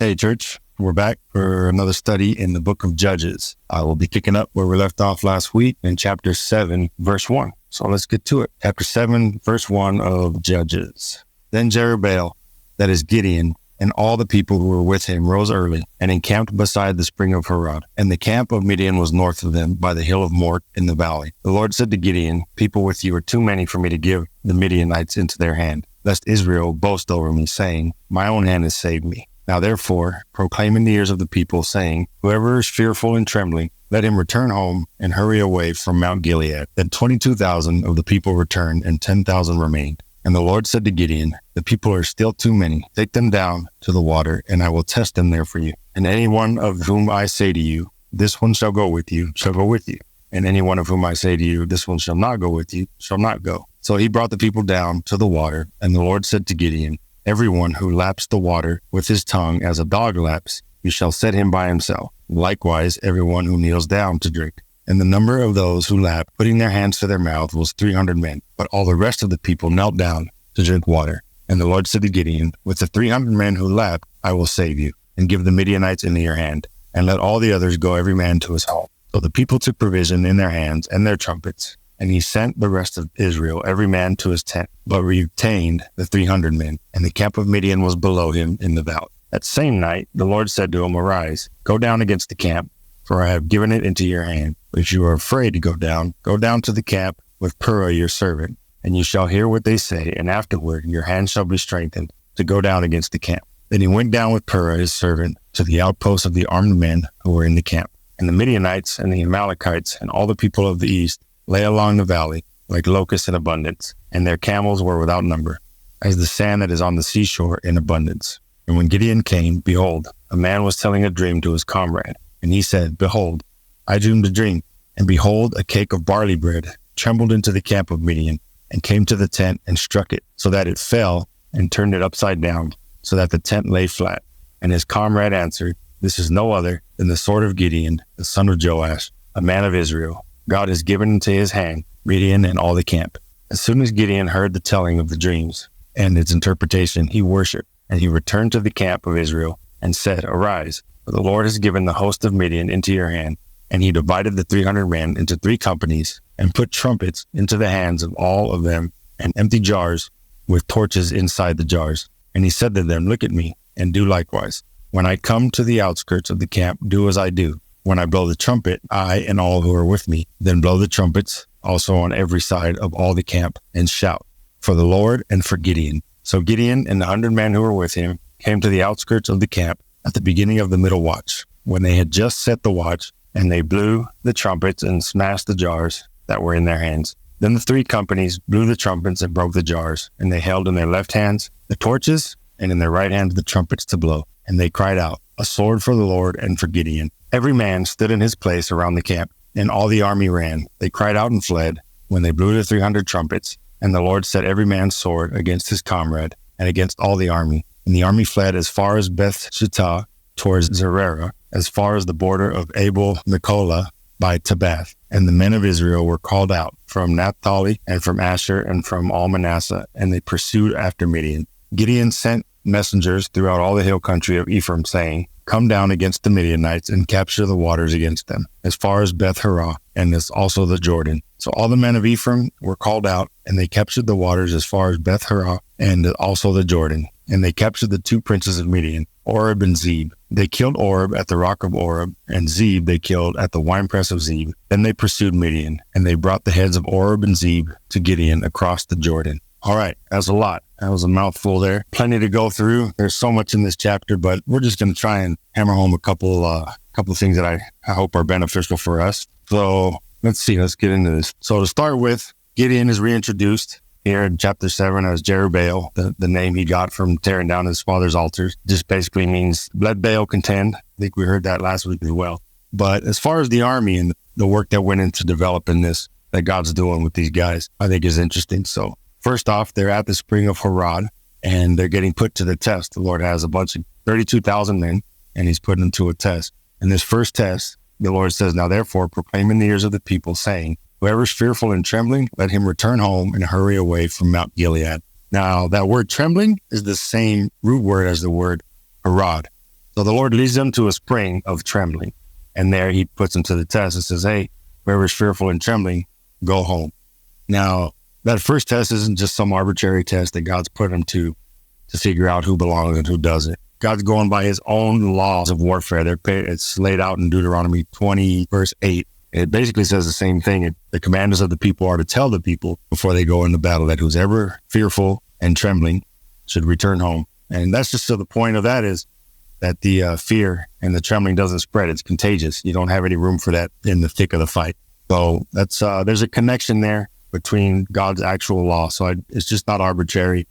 Hey, church. We're back for another study in the book of Judges. I will be picking up where we left off last week in chapter 7, verse 1. So let's get to it. Chapter 7, verse 1 of Judges. Then Jerubbaal, that is Gideon, and all the people who were with him rose early and encamped beside the spring of Harod. And the camp of Midian was north of them by the hill of Mort in the valley. The Lord said to Gideon, people with you are too many for me to give the Midianites into their hand, lest Israel boast over me, saying, my own hand has saved me. Now therefore, proclaim in the ears of the people, saying, whoever is fearful and trembling, let him return home and hurry away from Mount Gilead. Then 22,000 of the people returned, and 10,000 remained. And the Lord said to Gideon, the people are still too many. Take them down to the water, and I will test them there for you. And any one of whom I say to you, this one shall go with you, shall go with you. And any one of whom I say to you, this one shall not go with you, shall not go. So he brought the people down to the water, and the Lord said to Gideon, everyone who laps the water with his tongue as a dog laps, you shall set him by himself. Likewise, everyone who kneels down to drink. And the number of those who lapped, putting their hands to their mouth, was 300 men. But all the rest of the people knelt down to drink water. And the Lord said to Gideon, with the 300 men who lapped, I will save you, and give the Midianites into your hand, and let all the others go every man to his home. So the people took provision in their hands and their trumpets. And he sent the rest of Israel, every man to his tent, but retained the 300 men. And the camp of Midian was below him in the valley. That same night, the Lord said to him, arise, go down against the camp, for I have given it into your hand. But if you are afraid to go down to the camp with Purah your servant, and you shall hear what they say, and afterward your hand shall be strengthened to go down against the camp. Then he went down with Purah his servant to the outposts of the armed men who were in the camp. And the Midianites and the Amalekites and all the people of the east lay along the valley like locusts in abundance, and their camels were without number, as the sand that is on the seashore in abundance. And when Gideon came, behold, a man was telling a dream to his comrade. And he said, behold, I dreamed a dream, and behold, a cake of barley bread trembled into the camp of Midian, and came to the tent and struck it, so that it fell, and turned it upside down, so that the tent lay flat. And his comrade answered, this is no other than the sword of Gideon, the son of Joash, a man of Israel. God has given into his hand Midian and all the camp. As soon as Gideon heard the telling of the dreams and its interpretation, he worshipped, and he returned to the camp of Israel and said, arise, for the Lord has given the host of Midian into your hand. And he divided the 300 men into 3 companies and put trumpets into the hands of all of them and empty jars with torches inside the jars. And he said to them, look at me and do likewise. When I come to the outskirts of the camp, do as I do. When I blow the trumpet, I and all who are with me, then blow the trumpets also on every side of all the camp and shout for the Lord and for Gideon. So Gideon and the 100 men who were with him came to the outskirts of the camp at the beginning of the middle watch, when they had just set the watch, and they blew the trumpets and smashed the jars that were in their hands. Then the 3 companies blew the trumpets and broke the jars, and they held in their left hands the torches, and in their right hands the trumpets to blow. And they cried out, a sword for the Lord and for Gideon. Every man stood in his place around the camp, and all the army ran. They cried out and fled when they blew the 300 trumpets. And the Lord set every man's sword against his comrade and against all the army. And the army fled as far as Beth Shittah towards Zererah, as far as the border of Abel Mecholah by Tabath. And the men of Israel were called out from Naphtali and from Asher and from all Manasseh, and they pursued after Midian. Gideon sent messengers throughout all the hill country of Ephraim, saying, come down against the Midianites and capture the waters against them, as far as Beth Harah, and as also the Jordan. So all the men of Ephraim were called out, and they captured the waters as far as Beth Harah, and also the Jordan. And they captured the 2 princes of Midian, Oreb and Zeb. They killed Oreb at the rock of Oreb, and Zeb they killed at the winepress of Zeb. Then they pursued Midian, and they brought the heads of Oreb and Zeb to Gideon across the Jordan. All right, that's a lot. That was a mouthful there. Plenty to go through. There's so much in this chapter, but we're just going to try and hammer home a couple of things that I hope are beneficial for us. So let's see. Let's get into this. So to start with, Gideon is reintroduced here in chapter 7 as Jerubbaal. The name he got from tearing down his father's altars just basically means let Baal contend. I think we heard that last week as well. But as far as the army and the work that went into developing this, that God's doing with these guys, I think is interesting. So first off, they're at the spring of Harod, and they're getting put to the test. The Lord has a bunch of 32,000 men, and he's putting them to a test. In this first test, the Lord says, now therefore proclaim in the ears of the people, saying, whoever is fearful and trembling, let him return home and hurry away from Mount Gilead. Now, that word trembling is the same root word as the word Harod. So the Lord leads them to a spring of trembling. And there he puts them to the test and says, hey, whoever is fearful and trembling, go home. Now, that first test isn't just some arbitrary test that God's put them to figure out who belongs and who doesn't. God's going by his own laws of warfare. It's laid out in Deuteronomy 20, verse 8. It basically says the same thing. The commanders of the people are to tell the people before they go into battle that who's ever fearful and trembling should return home. And that's just so the point of that is that the fear and the trembling doesn't spread. It's contagious. You don't have any room for that in the thick of the fight. So that's there's a connection there between God's actual law. So it's just not arbitrary.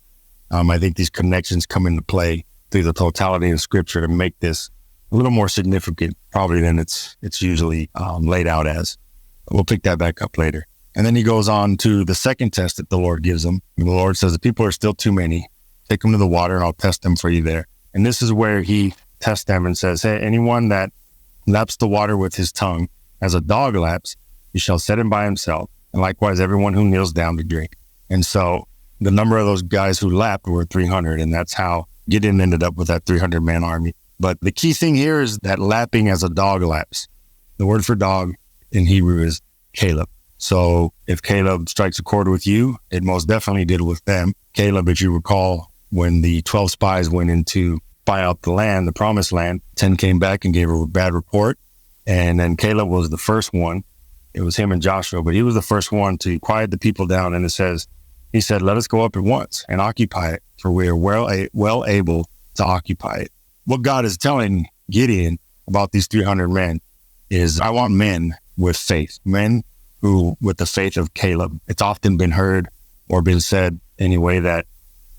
I think these connections come into play through the totality of Scripture to make this a little more significant, probably than it's usually laid out as. We'll pick that back up later. And then he goes on to the second test that the Lord gives him. And the Lord says, the people are still too many. Take them to the water and I'll test them for you there. And this is where he tests them and says, hey, anyone that laps the water with his tongue, as a dog laps, you shall set him by himself. And likewise, everyone who kneels down to drink. And so the number of those guys who lapped were 300. And that's how Gideon ended up with that 300-man army. But the key thing here is that lapping as a dog laps. The word for dog in Hebrew is Caleb. So if Caleb strikes a chord with you, it most definitely did with them. Caleb, if you recall, when the 12 spies went in to spy out the land, the promised land, 10 came back and gave a bad report. And then Caleb was the first one. It was him and Joshua, but he was the first one to quiet the people down. And he said, let us go up at once and occupy it, for we are well able to occupy it. What God is telling Gideon about these 300 men is, I want men with faith, men who, with the faith of Caleb. It's often been heard or been said anyway that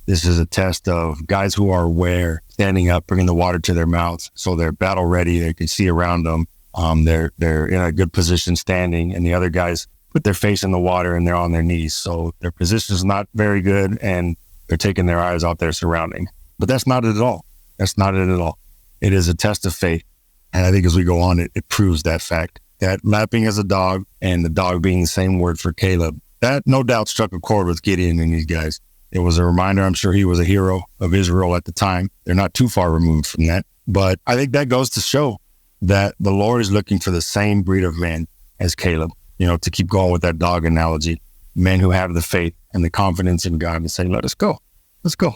this is a test of guys who are aware, standing up, bringing the water to their mouths, so they're battle ready. They can see around them. They're in a good position standing, and the other guys put their face in the water and they're on their knees. So their position is not very good, and they're taking their eyes off their surrounding. But that's not it at all. That's not it at all. It is a test of faith. And I think as we go on, it proves that fact. That lapping as a dog, and the dog being the same word for Caleb, that no doubt struck a chord with Gideon and these guys. It was a reminder. I'm sure he was a hero of Israel at the time. They're not too far removed from that. But I think that goes to show that the Lord is looking for the same breed of men as Caleb, to keep going with that dog analogy, men who have the faith and the confidence in God and say, let us go. Let's go.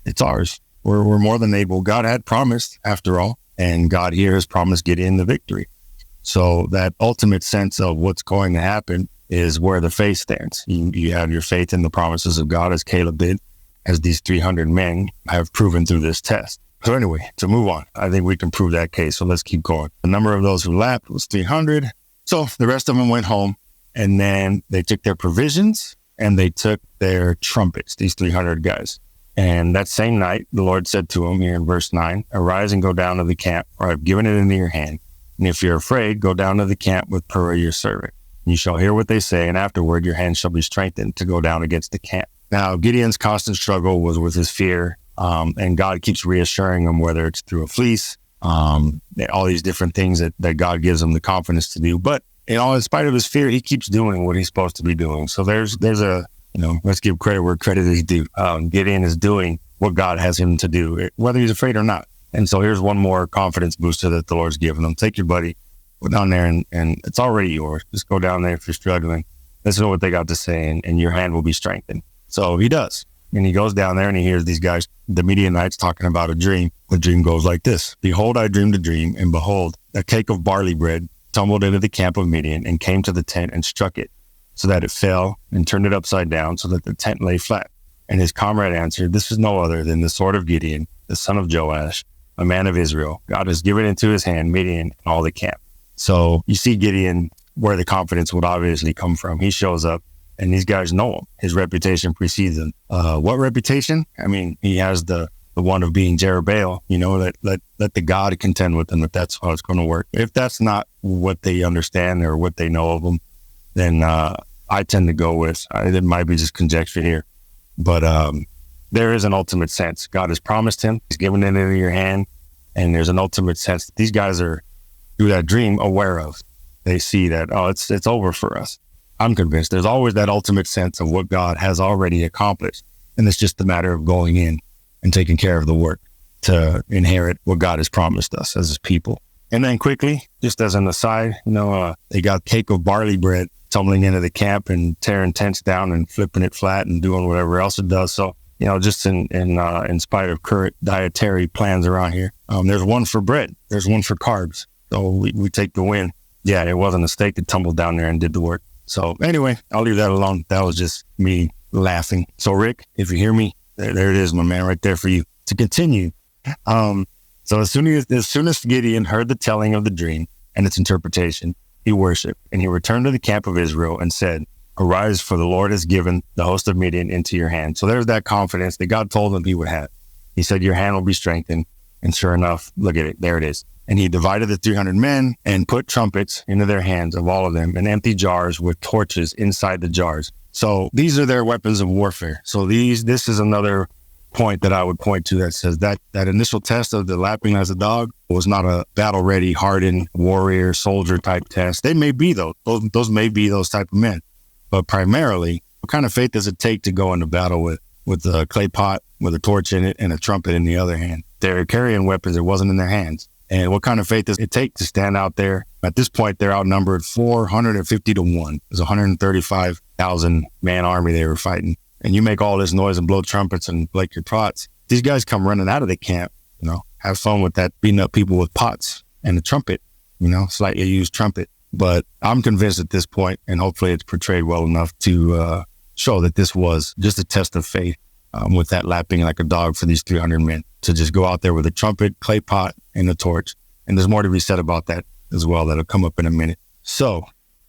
It's ours. We're more than able. God had promised, after all, and God here has promised Gideon the victory. So that ultimate sense of what's going to happen is where the faith stands. You have your faith in the promises of God, as Caleb did, as these 300 men have proven through this test. So anyway, to move on, I think we can prove that case. So let's keep going. The number of those who lapped was 300. So the rest of them went home, and then they took their provisions and they took their trumpets, these 300 guys. And that same night, the Lord said to him here in verse 9, arise and go down to the camp, for I've given it into your hand. And if you're afraid, go down to the camp with Purah your servant. You shall hear what they say, and afterward your hand shall be strengthened to go down against the camp. Now, Gideon's constant struggle was with his fear, and God keeps reassuring him, whether it's through a fleece, all these different things that God gives him the confidence to do. But in spite of his fear, he keeps doing what he's supposed to be doing. So there's a, let's give credit where credit is due. Gideon is doing what God has him to do, whether he's afraid or not. And so here's one more confidence booster that the Lord's given him. Take your buddy, go down there, and it's already yours. Just go down there if you're struggling. Let's know what they got to say, and your hand will be strengthened. So he does. And he goes down there and he hears these guys, the Midianites, talking about a dream. The dream goes like this. Behold, I dreamed a dream, and behold, a cake of barley bread tumbled into the camp of Midian and came to the tent and struck it, so that it fell, and turned it upside down, so that the tent lay flat. And his comrade answered, this is no other than the sword of Gideon, the son of Joash, a man of Israel. God has given into his hand Midian and all the camp. So you see Gideon, where the confidence would obviously come from. He shows up, and these guys know him. His reputation precedes him. What reputation? I mean, he has the one of being Jerubbaal, let the God contend with him if that's how it's going to work. If that's not what they understand or what they know of him, then I tend to go with, it might be just conjecture here, but there is an ultimate sense. God has promised him. He's given it into your hand. And there's an ultimate sense that these guys are, through that dream, aware of. They see that, it's over for us. I'm convinced there's always that ultimate sense of what God has already accomplished. And it's just a matter of going in and taking care of the work. to inherit what God has promised us as his people. And then quickly, just as an aside, they got cake of barley bread tumbling into the camp and tearing tents down and flipping it flat and doing whatever else it does. So, just in spite of current dietary plans around here, there's one for bread. There's one for carbs. So we take the win. Yeah, it wasn't a steak that tumbled down there and did the work. So anyway, I'll leave that alone. That was just me laughing. So Rick, if you hear me, there it is, my man, right there for you. To continue. So as soon as Gideon heard the telling of the dream and its interpretation, he worshiped, and he returned to the camp of Israel and said, "Arise, for the Lord has given the host of Midian into your hand." So there's that confidence that God told him he would have. He said, your hand will be strengthened. And sure enough, look at it. There it is. And he divided the 300 men and put trumpets into their hands of all of them and empty jars with torches inside the jars. So these are their weapons of warfare. So this is another point that I would point to that says that initial test of the lapping as a dog was not a battle-ready, hardened warrior, soldier type test. They may be those may be those type of men. But primarily, what kind of faith does it take to go into battle with a clay pot with a torch in it and a trumpet in the other hand? They're carrying weapons. It wasn't in their hands. And what kind of faith does it take to stand out there? At this point, they're outnumbered 450 to 1. It was a 135,000 man army they were fighting. And you make all this noise and blow trumpets and break your pots. These guys come running out of the camp, have fun with that, beating up people with pots and a trumpet, slightly used trumpet. But I'm convinced at this point, and hopefully it's portrayed well enough to show that this was just a test of faith with that lapping like a dog for these 300 men to just go out there with a trumpet, clay pot, and a torch. And there's more to be said about that as well. That'll come up in a minute. So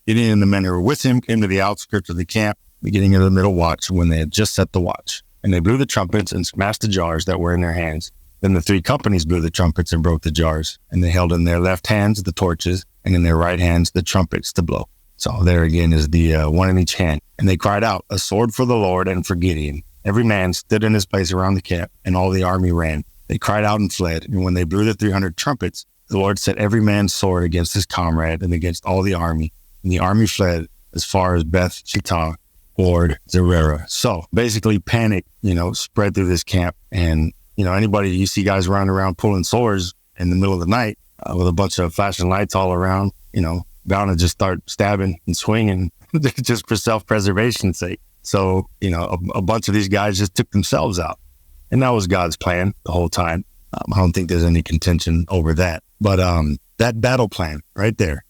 Gideon and the men who were with him came to the outskirts of the camp, beginning of the middle watch, when they had just set the watch. And they blew the trumpets and smashed the jars that were in their hands. Then the 3 companies blew the trumpets and broke the jars. And they held in their left hands the torches, and in their right hands the trumpets to blow. So there again is the one in each hand. And they cried out, "A sword for the Lord and for Gideon." Every man stood in his place around the camp, and all the army ran. They cried out and fled. And when they blew the 300 trumpets, the Lord set every man's sword against his comrade and against all the army. And the army fled as far as Beth Shittah or Zerera. So basically panic, spread through this camp. And, anybody, you see guys running around pulling swords in the middle of the night with a bunch of flashing lights all around, bound to just start stabbing and swinging just for self-preservation's sake. So, a bunch of these guys just took themselves out. And that was God's plan the whole time. I don't think there's any contention over that. But that battle plan right there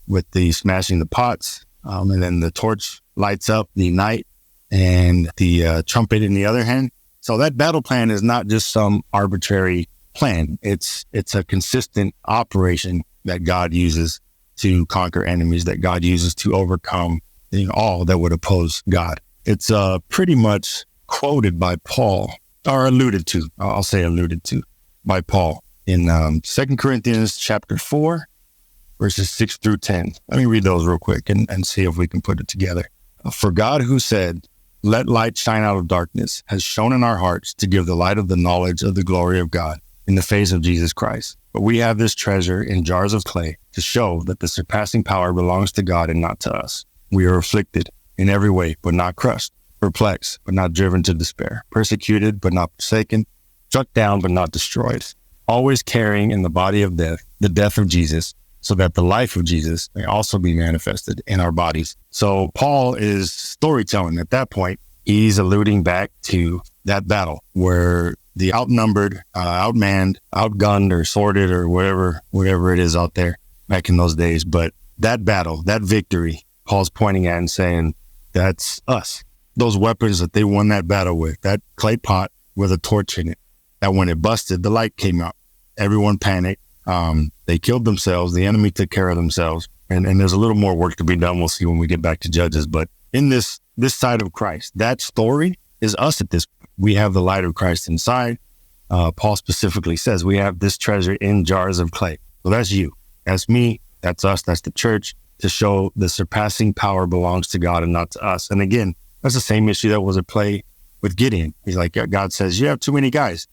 with the smashing the pots and then the torch lights up the night and the trumpet in the other hand. So that battle plan is not just some arbitrary plan. It's a consistent operation that God uses to conquer enemies, that God uses to overcome all that would oppose God. It's pretty much quoted by Paul, or alluded to, I'll say alluded to, by Paul in 2 Corinthians chapter 4, verses 6 through 10. Let me read those real quick and see if we can put it together. "For God, who said, 'Let light shine out of darkness,' has shone in our hearts to give the light of the knowledge of the glory of God in the face of Jesus Christ. But we have this treasure in jars of clay to show that the surpassing power belongs to God and not to us. We are afflicted in every way, but not crushed, perplexed, but not driven to despair, persecuted, but not forsaken, struck down, but not destroyed, always carrying in the body of death, the death of Jesus, so that the life of Jesus may also be manifested in our bodies." So Paul is storytelling at that point. He's alluding back to that battle where the outnumbered, outmanned, outgunned, or sorted, or whatever it is out there back in those days. But that battle, that victory, Paul's pointing at and saying, that's us. Those weapons that they won that battle with, that clay pot with a torch in it, that when it busted, the light came out. Everyone panicked. They killed themselves. The enemy took care of themselves. And there's a little more work to be done. We'll see when we get back to Judges. But in this side of Christ, that story is us at this point. We have the light of Christ inside. Paul specifically says we have this treasure in jars of clay. So that's you. That's me. That's us. That's the church, to show the surpassing power belongs to God and not to us. And again, that's the same issue that was at play with Gideon. He's like, God says, you have too many guys.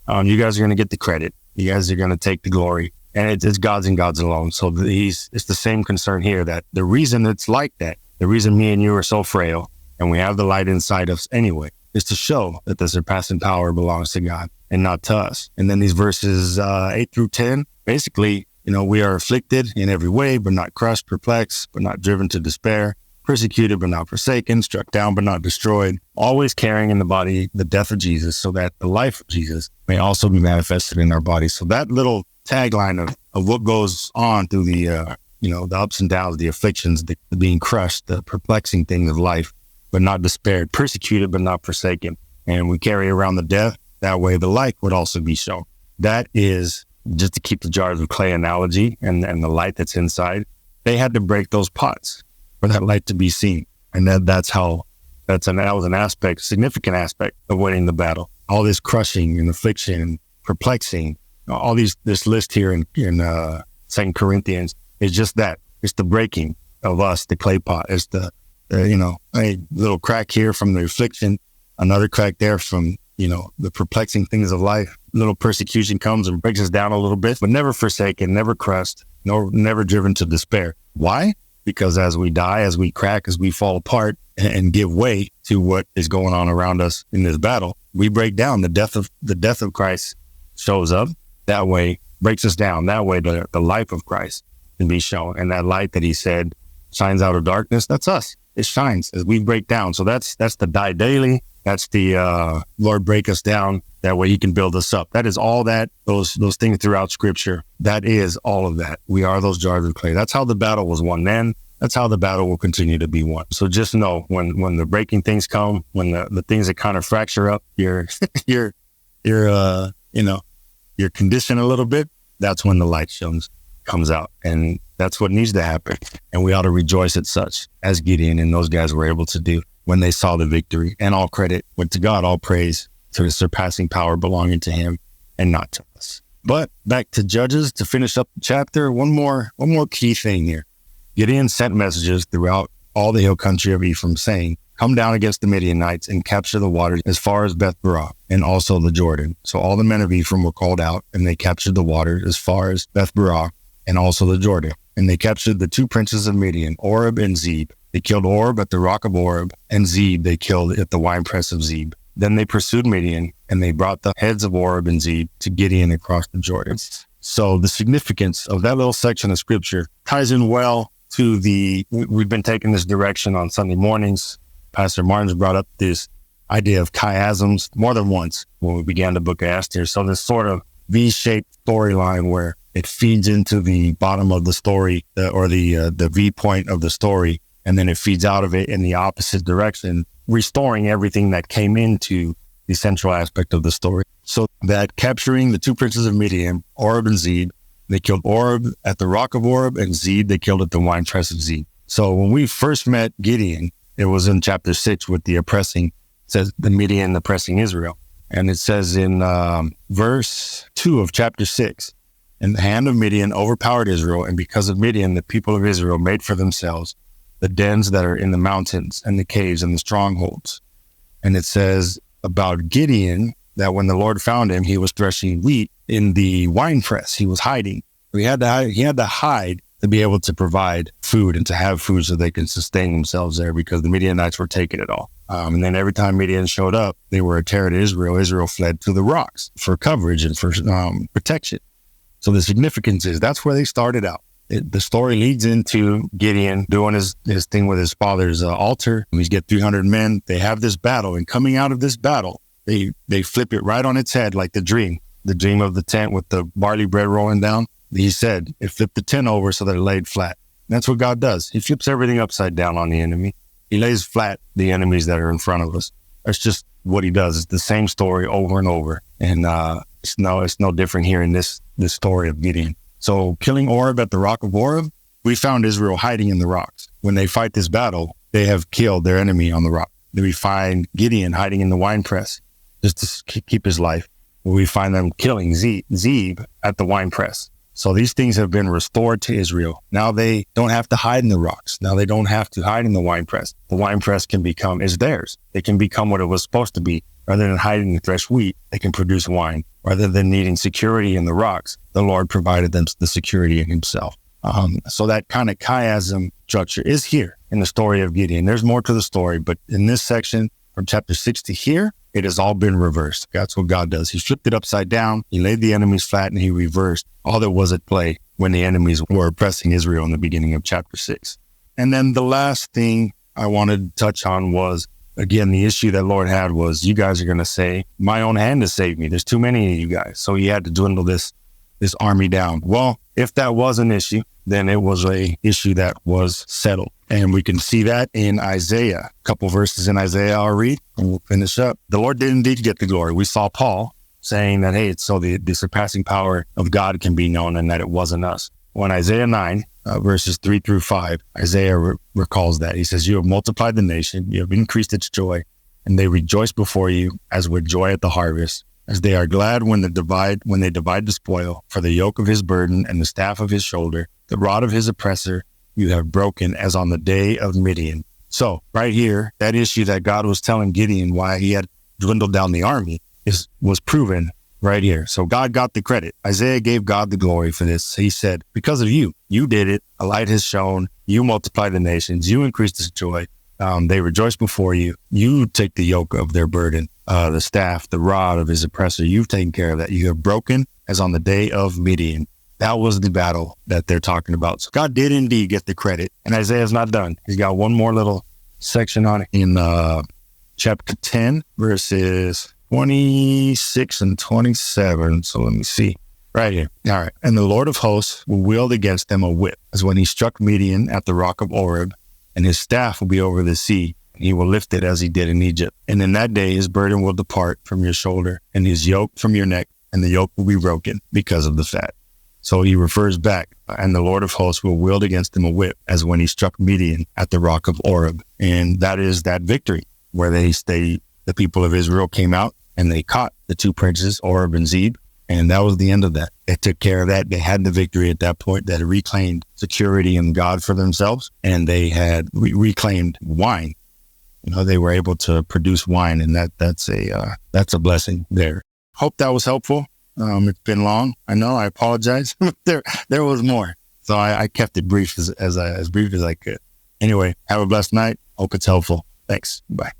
You guys are going to get the credit. You guys are going to take the glory. And it's God's and God's alone. So it's the same concern here, that the reason it's like that, the reason me and you are so frail and we have the light inside us anyway, is to show that the surpassing power belongs to God. and not to us. And then these verses 8 through 10, basically, we are afflicted in every way, but not crushed, perplexed, but not driven to despair, persecuted, but not forsaken, struck down, but not destroyed, always carrying in the body the death of Jesus, so that the life of Jesus may also be manifested in our bodies. So that little tagline of what goes on through the ups and downs, the afflictions, the being crushed, the perplexing things of life, but not despaired, persecuted, but not forsaken. And we carry around the death. That way the light would also be shown. That is, just to keep the jars of clay analogy and the light that's inside, they had to break those pots for that light to be seen. And that was an aspect, significant aspect of winning the battle. All this crushing and affliction and perplexing, this list here in 2 Corinthians is just that. It's the breaking of us, the clay pot. It's a little crack here from the affliction, another crack there from, the perplexing things of life. Little persecution comes and breaks us down a little bit, but never forsaken, never crushed, never driven to despair. Why? Because as we die, as we crack, as we fall apart and give way to what is going on around us in this battle, we break down. The death of Christ shows up. That way breaks us down. That way the life of Christ can be shown. And that light that he said shines out of darkness, that's us. It shines as we break down. So that's the die daily. That's the Lord break us down. That way he can build us up. That is all that, those things throughout scripture. That is all of that. We are those jars of clay. That's how the battle was won then. That's how the battle will continue to be won. So just know when the breaking things come, when the things that kind of fracture up your condition a little bit, that's when the light comes out. And that's what needs to happen. And we ought to rejoice at such, as Gideon and those guys were able to do when they saw the victory. And all credit went to God, all praise to the surpassing power belonging to him and not to us. But back to Judges to finish up the chapter. One more key thing here. Gideon sent messages throughout all the hill country of Ephraim saying, come down against the Midianites and capture the waters as far as Beth-barah and also the Jordan. So all the men of Ephraim were called out and they captured the water as far as Beth-barah and also the Jordan. And they captured the two princes of Midian, Oreb and Zeb. They killed Oreb at the rock of Oreb, and Zeb they killed at the winepress of Zeb. Then they pursued Midian, and they brought the heads of Oreb and Zeb to Gideon across the Jordan. So the significance of that little section of scripture ties in well to we've been taking this direction on Sunday mornings. Pastor Martin's brought up this idea of chiasms more than once when we began the book of Esther. So this sort of V-shaped storyline where it feeds into the bottom of the story or the V point of the story, and then it feeds out of it in the opposite direction, restoring everything that came into the central aspect of the story. So that capturing the two princes of Midian, Oreb and Zeb, they killed Oreb at the rock of Oreb, and Zeb they killed at the winepress of Zeb. So when we first met Gideon, it was in chapter 6 with the oppressing, it says the Midian oppressing Israel. And it says in verse 2 of chapter 6, and the hand of Midian overpowered Israel, and because of Midian, the people of Israel made for themselves the dens that are in the mountains and the caves and the strongholds. And it says about Gideon that when the Lord found him, he was threshing wheat in the winepress. He was hiding. He had to hide to be able to provide food and to have food so they can sustain themselves there, because the Midianites were taking it all. And then every time Midian showed up, they were a terror to Israel. Israel fled to the rocks for coverage and for protection. So the significance is that's where they started out. The story leads into Gideon doing his thing with his father's altar. He's get 300 men. They have this battle, and coming out of this battle, they flip it right on its head, like the dream of the tent with the barley bread rolling down. He said it flipped the tent over so that it laid flat. And that's what God does. He flips everything upside down on the enemy. He lays flat the enemies that are in front of us. That's just what he does. It's the same story over and over. And it's no different here in this story of Gideon. So killing Oreb at the rock of Oreb, we found Israel hiding in the rocks. When they fight this battle, they have killed their enemy on the rock. Then we find Gideon hiding in the winepress just to keep his life. We find them killing Zeb at the winepress. So these things have been restored to Israel. Now they don't have to hide in the rocks. Now they don't have to hide in the winepress. The winepress is theirs. It can become what it was supposed to be. Rather than hiding the threshed wheat, they can produce wine. Rather than needing security in the rocks, the Lord provided them the security in himself. So that kind of chiasm structure is here in the story of Gideon. There's more to the story, but in this section from chapter 6 to here, it has all been reversed. That's what God does. He flipped it upside down. He laid the enemies flat and he reversed all that was at play when the enemies were oppressing Israel in the beginning of chapter 6. And then the last thing I wanted to touch on was, again, the issue that Lord had was, you guys are going to say, my own hand has saved me. There's too many of you guys. So he had to dwindle this army down. Well, if that was an issue, then it was a issue that was settled. And we can see that in Isaiah. A couple verses in Isaiah I'll read and we'll finish up. The Lord did indeed get the glory. We saw Paul saying that, hey, it's so the surpassing power of God can be known and that it wasn't us. Well, in Isaiah 9, verses 3 through 5, Isaiah recalls that. He says, you have multiplied the nation, you have increased its joy, and they rejoice before you as with joy at the harvest, as they are glad when they divide the spoil, for the yoke of his burden and the staff of his shoulder, the rod of his oppressor, you have broken as on the day of Midian. So right here, that issue that God was telling Gideon why he had dwindled down the army was proven right here. So God got the credit. Isaiah gave God the glory for this. He said, because of you, you did it. A light has shone. You multiplied the nations. You increased his joy. They rejoice before you. You take the yoke of their burden, the staff, the rod of his oppressor. You've taken care of that. You have broken as on the day of Midian. That was the battle that they're talking about. So God did indeed get the credit. And Isaiah's not done. He's got one more little section on it in chapter 10, verses 26 and 27. So let me see. Right here. All right. And the Lord of hosts will wield against them a whip, as when he struck Midian at the rock of Oreb, and his staff will be over the sea, and he will lift it as he did in Egypt. And in that day his burden will depart from your shoulder, and his yoke from your neck, and the yoke will be broken because of the fat. So he refers back, and the Lord of hosts will wield against him a whip, as when he struck Midian at the rock of Oreb. And that is that victory where the people of Israel came out and they caught the two princes, Oreb and Zeb. And that was the end of that. They took care of that. They had the victory at that point. They had reclaimed security in God for themselves, and they had reclaimed wine. You know, they were able to produce wine, and that's a blessing there. Hope that was helpful. It's been long. I know. I apologize. there was more, so I kept it brief as brief as I could. Anyway, have a blessed night. Hope it's helpful. Thanks. Bye.